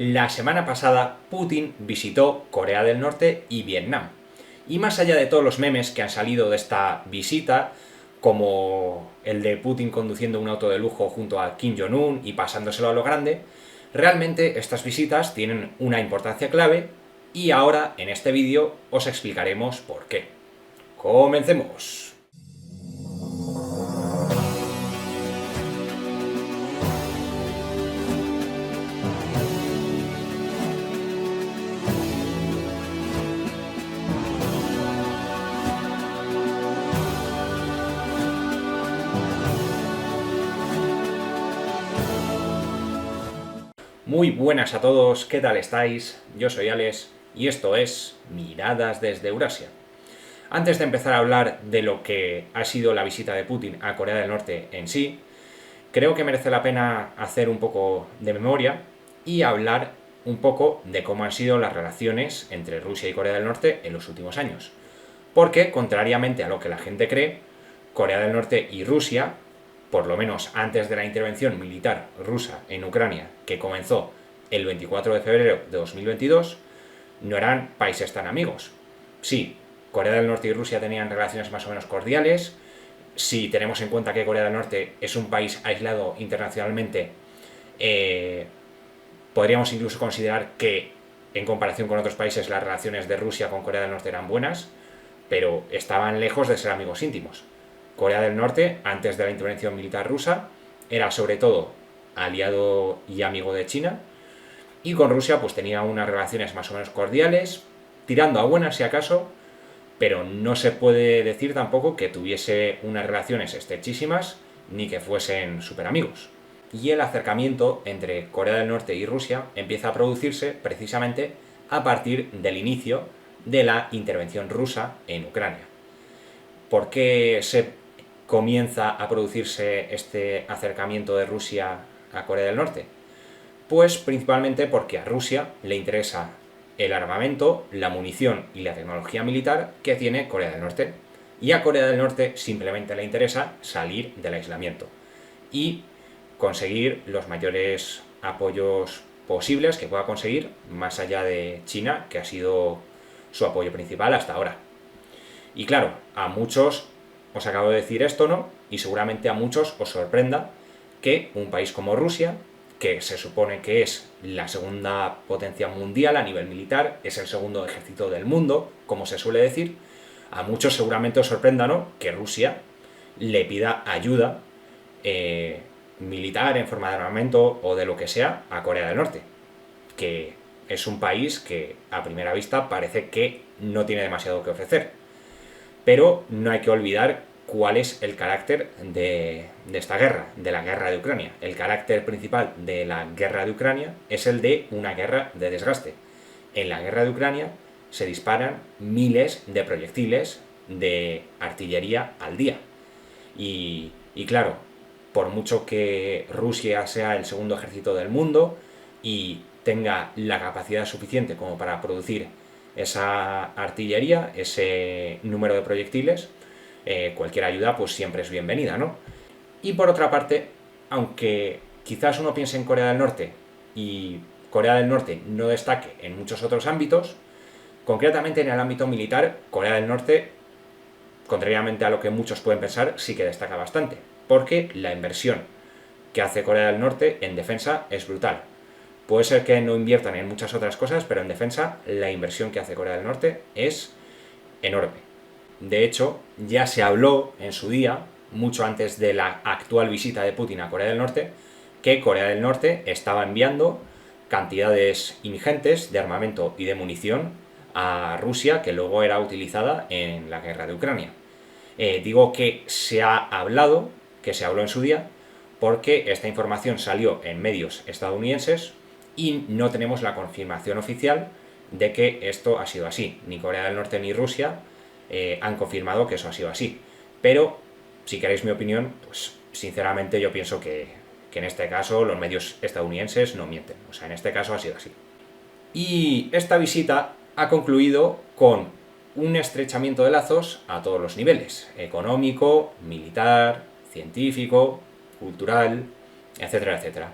La semana pasada Putin visitó Corea del Norte y Vietnam. Y más allá de todos los memes que han salido de esta visita, como el de Putin conduciendo un auto de lujo junto a Kim Jong-un y pasándoselo a lo grande, realmente estas visitas tienen una importancia clave y ahora en este vídeo os explicaremos por qué. ¡Comencemos! Muy buenas a todos, ¿qué tal estáis? Yo soy Alex y esto es Miradas desde Eurasia. Antes de empezar a hablar de lo que ha sido la visita de Putin a Corea del Norte en sí, creo que merece la pena hacer un poco de memoria y hablar un poco de cómo han sido las relaciones entre Rusia y Corea del Norte en los últimos años. Porque, contrariamente a lo que la gente cree, Corea del Norte y Rusia, por lo menos antes de la intervención militar rusa en Ucrania, que comenzó el 24 de febrero de 2022, no eran países tan amigos. Sí, Corea del Norte y Rusia tenían relaciones más o menos cordiales. Si tenemos en cuenta que Corea del Norte es un país aislado internacionalmente, podríamos incluso considerar que, en comparación con otros países, las relaciones de Rusia con Corea del Norte eran buenas, pero estaban lejos de ser amigos íntimos. Corea del Norte, antes de la intervención militar rusa, era sobre todo aliado y amigo de China, y con Rusia pues tenía unas relaciones más o menos cordiales, tirando a buenas si acaso, pero no se puede decir tampoco que tuviese unas relaciones estrechísimas ni que fuesen súper amigos. Y el acercamiento entre Corea del Norte y Rusia empieza a producirse precisamente a partir del inicio de la intervención rusa en Ucrania. ¿Por qué se comienza a producirse este acercamiento de Rusia a Corea del Norte? Pues principalmente porque a Rusia le interesa el armamento, la munición y la tecnología militar que tiene Corea del Norte. Y a Corea del Norte simplemente le interesa salir del aislamiento y conseguir los mayores apoyos posibles que pueda conseguir, más allá de China, que ha sido su apoyo principal hasta ahora. Y claro, a muchos os acabo de decir esto, ¿no? Y seguramente a muchos os sorprenda que un país como Rusia, que se supone que es la segunda potencia mundial a nivel militar, es el segundo ejército del mundo, como se suele decir, a muchos seguramente os sorprenda, ¿no?, que Rusia le pida ayuda militar en forma de armamento o de lo que sea a Corea del Norte, que es un país que a primera vista parece que no tiene demasiado que ofrecer. Pero no hay que olvidar cuál es el carácter de esta guerra, de la guerra de Ucrania. El carácter principal de la guerra de Ucrania es el de una guerra de desgaste. En la guerra de Ucrania se disparan miles de proyectiles de artillería al día. Y claro, por mucho que Rusia sea el segundo ejército del mundo y tenga la capacidad suficiente como para producir esa artillería, ese número de proyectiles, cualquier ayuda pues siempre es bienvenida, ¿no? Y por otra parte, aunque quizás uno piense en Corea del Norte y Corea del Norte no destaque en muchos otros ámbitos, concretamente en el ámbito militar, Corea del Norte, contrariamente a lo que muchos pueden pensar, sí que destaca bastante, porque la inversión que hace Corea del Norte en defensa es brutal. Puede ser que no inviertan en muchas otras cosas, pero en defensa la inversión que hace Corea del Norte es enorme. De hecho, ya se habló en su día, mucho antes de la actual visita de Putin a Corea del Norte, que Corea del Norte estaba enviando cantidades ingentes de armamento y de munición a Rusia, que luego era utilizada en la guerra de Ucrania. Digo que se ha hablado, que se habló en su día, porque esta información salió en medios estadounidenses y no tenemos la confirmación oficial de que esto ha sido así. Ni Corea del Norte ni Rusia han confirmado que eso ha sido así. Pero, si queréis mi opinión, pues sinceramente yo pienso que en este caso los medios estadounidenses no mienten. O sea, en este caso ha sido así. Y esta visita ha concluido con un estrechamiento de lazos a todos los niveles: económico, militar, científico, cultural, etcétera, etcétera.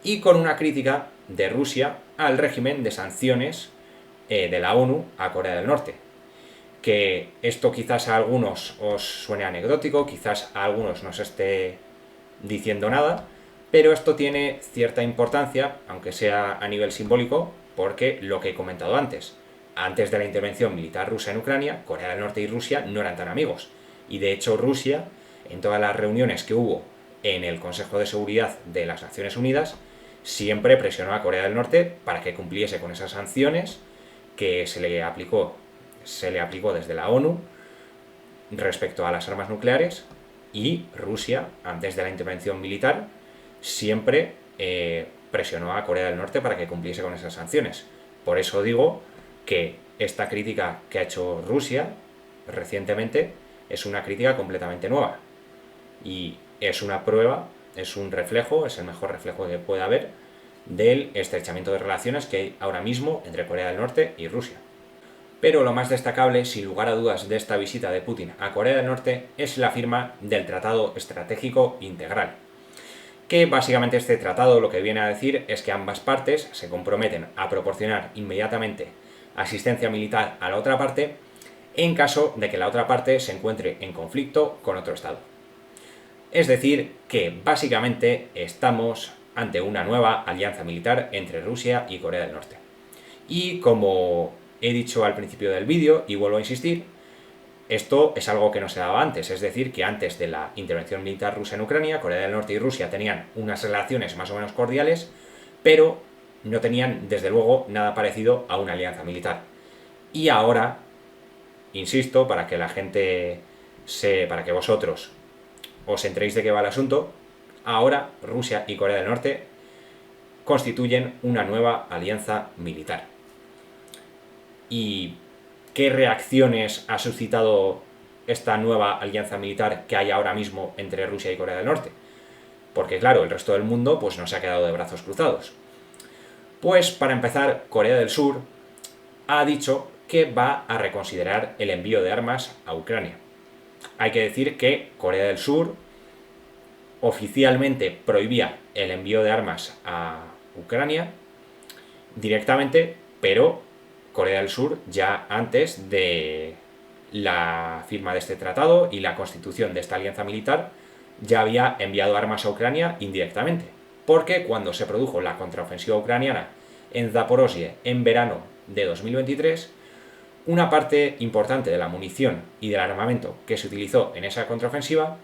y con una crítica de Rusia al régimen de sanciones de la ONU a Corea del Norte. Que esto quizás a algunos os suene anecdótico, quizás a algunos no os esté diciendo nada, pero esto tiene cierta importancia, aunque sea a nivel simbólico, porque lo que he comentado antes de la intervención militar rusa en Ucrania, Corea del Norte y Rusia no eran tan amigos. Y de hecho Rusia, en todas las reuniones que hubo en el Consejo de Seguridad de las Naciones Unidas, siempre presionó a Corea del Norte para que cumpliese con esas sanciones que se le aplicó desde la ONU respecto a las armas nucleares, y Rusia, antes de la intervención militar, siempre presionó a Corea del Norte para que cumpliese con esas sanciones. Por eso digo que esta crítica que ha hecho Rusia recientemente es una crítica completamente nueva. Y es una prueba, es un reflejo, es el mejor reflejo que puede haber del estrechamiento de relaciones que hay ahora mismo entre Corea del Norte y Rusia. Pero lo más destacable, sin lugar a dudas, de esta visita de Putin a Corea del Norte es la firma del Tratado Estratégico Integral. Que básicamente este tratado lo que viene a decir es que ambas partes se comprometen a proporcionar inmediatamente asistencia militar a la otra parte en caso de que la otra parte se encuentre en conflicto con otro Estado. Es decir, que básicamente estamos ante una nueva alianza militar entre Rusia y Corea del Norte. Y como he dicho al principio del vídeo, y vuelvo a insistir, esto es algo que no se daba antes, es decir, que antes de la intervención militar rusa en Ucrania, Corea del Norte y Rusia tenían unas relaciones más o menos cordiales, pero no tenían, desde luego, nada parecido a una alianza militar. Y ahora, insisto, para que la gente para que vosotros os enteréis de qué va el asunto, ahora Rusia y Corea del Norte constituyen una nueva alianza militar. ¿Y qué reacciones ha suscitado esta nueva alianza militar que hay ahora mismo entre Rusia y Corea del Norte? Porque claro, el resto del mundo pues no se ha quedado de brazos cruzados. Pues para empezar, Corea del Sur ha dicho que va a reconsiderar el envío de armas a Ucrania. Hay que decir que Corea del Sur oficialmente prohibía el envío de armas a Ucrania directamente, pero Corea del Sur, ya antes de la firma de este tratado y la constitución de esta alianza militar, ya había enviado armas a Ucrania indirectamente. Porque cuando se produjo la contraofensiva ucraniana en Zaporozhye en verano de 2023, una parte importante de la munición y del armamento que se utilizó en esa contraofensiva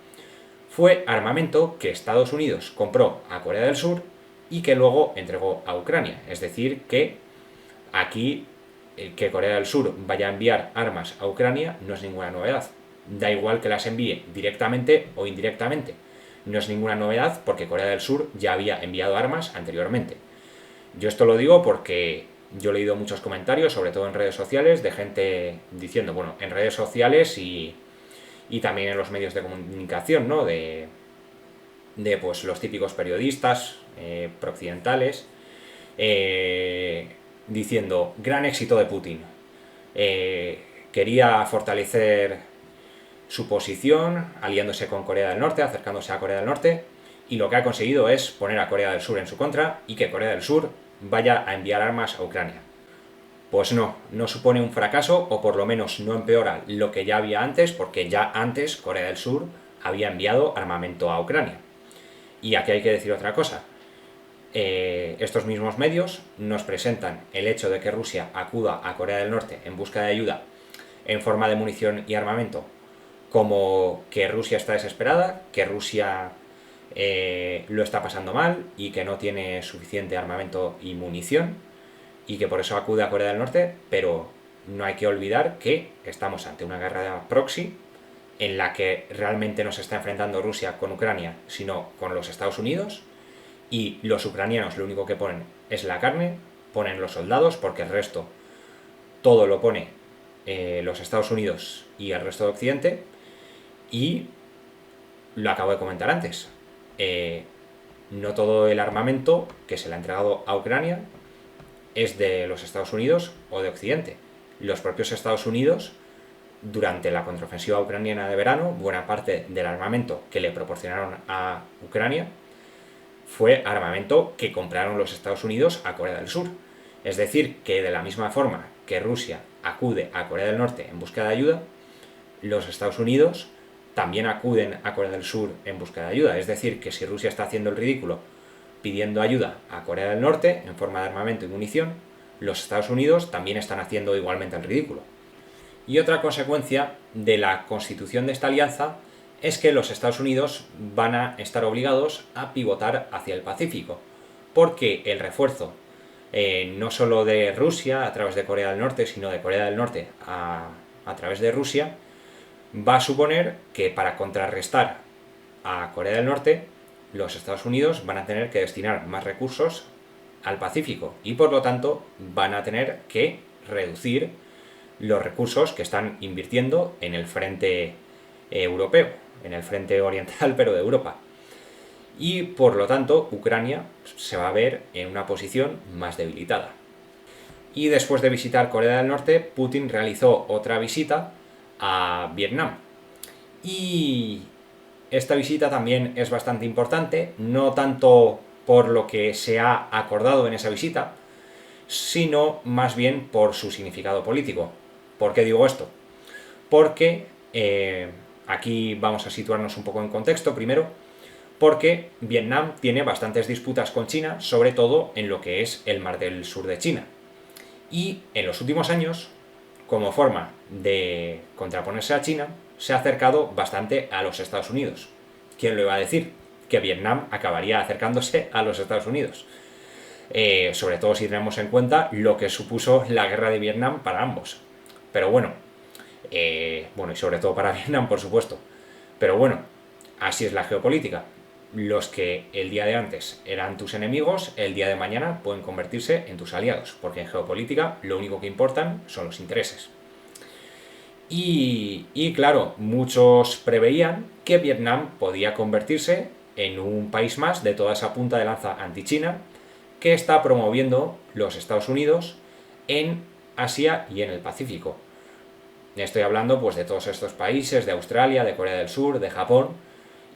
fue armamento que Estados Unidos compró a Corea del Sur y que luego entregó a Ucrania. Es decir, que aquí que Corea del Sur vaya a enviar armas a Ucrania no es ninguna novedad. Da igual que las envíe directamente o indirectamente. No es ninguna novedad porque Corea del Sur ya había enviado armas anteriormente. Yo esto lo digo porque yo he leído muchos comentarios, sobre todo en redes sociales, de gente diciendo, bueno, en redes sociales y también en los medios de comunicación, ¿no? De pues los típicos periodistas prooccidentales, diciendo, gran éxito de Putin. Quería fortalecer su posición, aliándose con Corea del Norte, acercándose a Corea del Norte, y lo que ha conseguido es poner a Corea del Sur en su contra y que Corea del Sur vaya a enviar armas a Ucrania. Pues no supone un fracaso, o por lo menos no empeora lo que ya había antes, porque ya antes Corea del Sur había enviado armamento a Ucrania. Y aquí hay que decir otra cosa. Estos mismos medios nos presentan el hecho de que Rusia acuda a Corea del Norte en busca de ayuda en forma de munición y armamento como que Rusia está desesperada, que Rusia lo está pasando mal y que no tiene suficiente armamento y munición y que por eso acude a Corea del Norte, pero no hay que olvidar que estamos ante una guerra proxy en la que realmente no se está enfrentando Rusia con Ucrania, sino con los Estados Unidos, y los ucranianos lo único que ponen es la carne, ponen los soldados, porque el resto todo lo pone los Estados Unidos y el resto de Occidente, y lo acabo de comentar antes. No todo el armamento que se le ha entregado a Ucrania es de los Estados Unidos o de Occidente. Los propios Estados Unidos, durante la contraofensiva ucraniana de verano, buena parte del armamento que le proporcionaron a Ucrania fue armamento que compraron los Estados Unidos a Corea del Sur. Es decir, que de la misma forma que Rusia acude a Corea del Norte en busca de ayuda, los Estados Unidos también acuden a Corea del Sur en busca de ayuda. Es decir, que si Rusia está haciendo el ridículo pidiendo ayuda a Corea del Norte en forma de armamento y munición, los Estados Unidos también están haciendo igualmente el ridículo. Y otra consecuencia de la constitución de esta alianza es que los Estados Unidos van a estar obligados a pivotar hacia el Pacífico, porque el refuerzo no solo de Rusia a través de Corea del Norte, sino de Corea del Norte a través de Rusia, va a suponer que para contrarrestar a Corea del Norte, los Estados Unidos van a tener que destinar más recursos al Pacífico y por lo tanto van a tener que reducir los recursos que están invirtiendo en el frente europeo, en el frente oriental pero de Europa. Y por lo tanto Ucrania se va a ver en una posición más debilitada. Y después de visitar Corea del Norte, Putin realizó otra visita a Vietnam. Y esta visita también es bastante importante, no tanto por lo que se ha acordado en esa visita, sino más bien por su significado político. ¿Por qué digo esto? Porque aquí vamos a situarnos un poco en contexto primero, porque Vietnam tiene bastantes disputas con China, sobre todo en lo que es el Mar del Sur de China. Y en los últimos años, como forma de contraponerse a China, se ha acercado bastante a los Estados Unidos. ¿Quién lo iba a decir? Que Vietnam acabaría acercándose a los Estados Unidos. Sobre todo si tenemos en cuenta lo que supuso la guerra de Vietnam para ambos. Pero bueno, y sobre todo para Vietnam, por supuesto. Pero bueno, así es la geopolítica. Los que el día de antes eran tus enemigos, el día de mañana pueden convertirse en tus aliados, porque en geopolítica lo único que importan son los intereses. Y claro, muchos preveían que Vietnam podía convertirse en un país más de toda esa punta de lanza anti-China que está promoviendo los Estados Unidos en Asia y en el Pacífico. Estoy hablando pues de todos estos países, de Australia, de Corea del Sur, de Japón,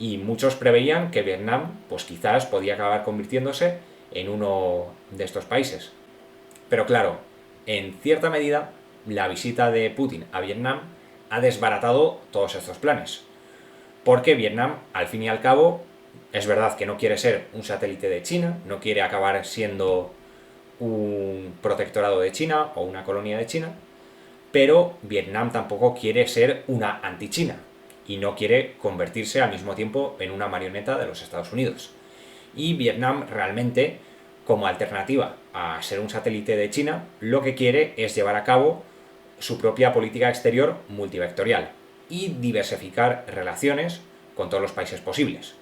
y muchos preveían que Vietnam pues quizás podía acabar convirtiéndose en uno de estos países. Pero claro, en cierta medida, la visita de Putin a Vietnam ha desbaratado todos estos planes. Porque Vietnam, al fin y al cabo, es verdad que no quiere ser un satélite de China, no quiere acabar siendo un protectorado de China o una colonia de China, pero Vietnam tampoco quiere ser una anti-China y no quiere convertirse al mismo tiempo en una marioneta de los Estados Unidos. Y Vietnam realmente, como alternativa a ser un satélite de China, lo que quiere es llevar a cabo su propia política exterior multivectorial y diversificar relaciones con todos los países posibles.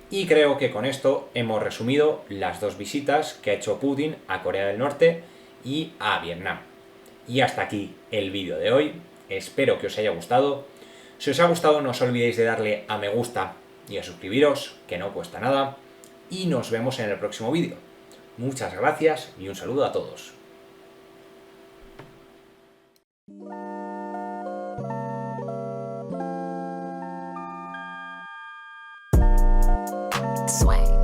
Y creo que con esto hemos resumido las dos visitas que ha hecho Putin a Corea del Norte y a Vietnam. Y hasta aquí el vídeo de hoy, espero que os haya gustado. Si os ha gustado no os olvidéis de darle a me gusta y a suscribiros, que no cuesta nada, y nos vemos en el próximo vídeo. Muchas gracias y un saludo a todos. Sway.